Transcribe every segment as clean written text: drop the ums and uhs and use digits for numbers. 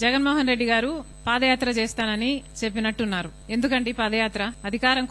జగన్మోహన్ రెడ్డి గారు పాదయాత్ర చేస్తానని చెప్పినట్టున్నారు. ఎందుకండి పాదయాత్ర? అధికారం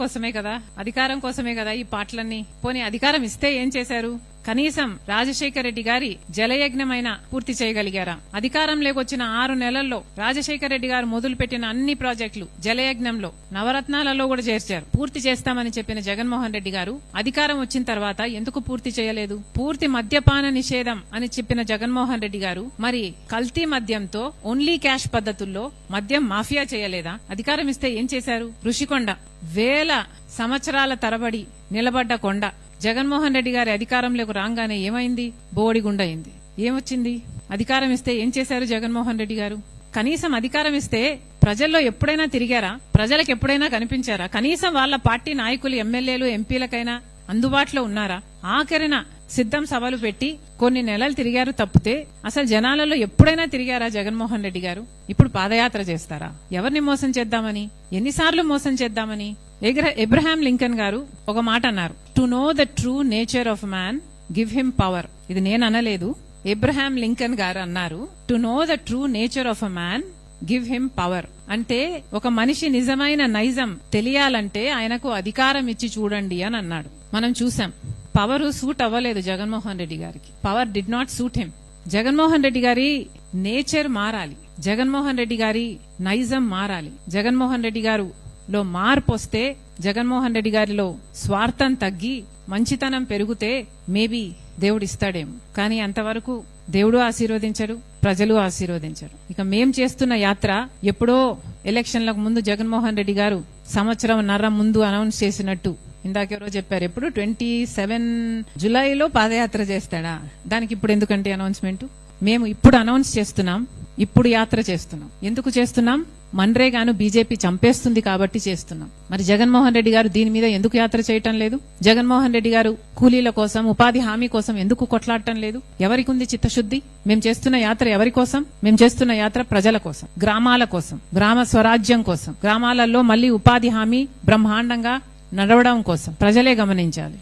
కోసమే కదా ఈ పాటలన్నీ. పోనీ అధికారం ఇస్తే ఏం చేశారు? కనీసం రాజశేఖర రెడ్డి గారి జలయజ్ఞమైనా పూర్తి చేయగలిగారా? అధికారంలోకి వచ్చిన 6 నెలల్లో రాజశేఖర రెడ్డి గారు మొదలుపెట్టిన అన్ని ప్రాజెక్టులు జలయజ్ఞంలో నవరత్నాలలో కూడా చేర్చారు. పూర్తి చేస్తామని చెప్పిన జగన్మోహన్ రెడ్డి గారు అధికారం వచ్చిన తర్వాత ఎందుకు పూర్తి చేయలేదు? పూర్తి మద్యపాన నిషేధం అని చెప్పిన జగన్మోహన్ రెడ్డి గారు మరి కల్తీ మద్యంతో ఓన్లీ క్యాష్ పద్ధతుల్లో మద్యం మాఫియా చేయలేదా? అధికారం ఇస్తే ఏం చేశారు? ఋషికొండ వేల సంవత్సరాల తరబడి నిలబడ్డ కొండ జగన్మోహన్ రెడ్డి గారి అధికారంలోకి రాగానే ఏమైంది? బోడిగుండ అయింది. ఏమొచ్చింది? అధికారం ఇస్తే ఏం చేశారు జగన్మోహన్ రెడ్డి గారు? కనీసం అధికారం ఇస్తే ప్రజల్లో ఎప్పుడైనా తిరిగారా? ప్రజలకు ఎప్పుడైనా కనిపించారా? కనీసం వాళ్ళ పార్టీ నాయకులు, ఎమ్మెల్యేలు, ఎంపీలకైనా అందుబాటులో ఉన్నారా? ఆఖరిన సిద్ధం సభలు పెట్టి కొన్ని నెలలు తిరిగారు తప్పితే అసలు జనాలలో ఎప్పుడైనా తిరిగారా జగన్మోహన్ రెడ్డి గారు? ఇప్పుడు పాదయాత్ర చేస్తారా? ఎవరిని మోసం చేద్దామని? ఎన్నిసార్లు మోసం చేద్దామని? ఎబ్రహాం లింకన్ గారు ఒక మాట అన్నారు, to know the true nature of man give him power. ఇది నేను అనలేదు, ఎబ్రహాం లింకన్ గారు అన్నారు. To know the true nature of a man give him power. అంటే ఒక మనిషి నిజమైన నైజం తెలియాలంటే ఆయనకు అధికారం ఇచ్చి చూడండి అని అన్నాడు. మనం చూసాం, పవర్ సూట్ అవ్వలేదు జగన్మోహన్ రెడ్డి గారికి. Power did not suit him. Jaganmohan Reddy గారి నేచర్ మారాలి, జగన్మోహన్ రెడ్డి గారి నైజం మారాలి. జగన్మోహన్ రెడ్డి గారు లో మార్పు వస్తే, జగన్మోహన్ రెడ్డి గారిలో స్వార్థం తగ్గి మంచితనం పెరిగితే మేబీ దేవుడిస్తాడేమో. కానీ అంతవరకు దేవుడు ఆశీర్వదించడు, ప్రజలు ఆశీర్వదించరు. ఇక మేం చేస్తున్న యాత్ర ఎప్పుడో ఎలక్షన్లకు ముందు జగన్మోహన్ రెడ్డి గారు సంవత్సరంన్నర ముందు అనౌన్స్ చేసినట్టు ఇందాకెవరో చెప్పారు, ఎప్పుడు 27 జులైలో పాదయాత్ర చేస్తాడా? దానికి ఇప్పుడు ఎందుకంటే అనౌన్స్మెంట్? మేము ఇప్పుడు అనౌన్స్ చేస్తున్నాం, ఇప్పుడు యాత్ర చేస్తున్నాం. ఎందుకు చేస్తున్నాం? మన్రేగాను బీజేపీ చంపేస్తుంది కాబట్టి చేస్తున్నాం. మరి జగన్మోహన్ రెడ్డి గారు దీని మీద ఎందుకు యాత్ర చేయటం లేదు? జగన్మోహన్ రెడ్డి గారు కూలీల కోసం, ఉపాధి హామీ కోసం ఎందుకు కొట్లాడటం లేదు? ఎవరికి ఉంది చిత్తశుద్ధి? మేము చేస్తున్న యాత్ర ఎవరి కోసం? మేము చేస్తున్న యాత్ర ప్రజల కోసం, గ్రామాల కోసం, గ్రామ స్వరాజ్యం కోసం, గ్రామాలలో మళ్లీ ఉపాధి హామీ బ్రహ్మాండంగా నడవడం కోసం. ప్రజలే గమనించాలి.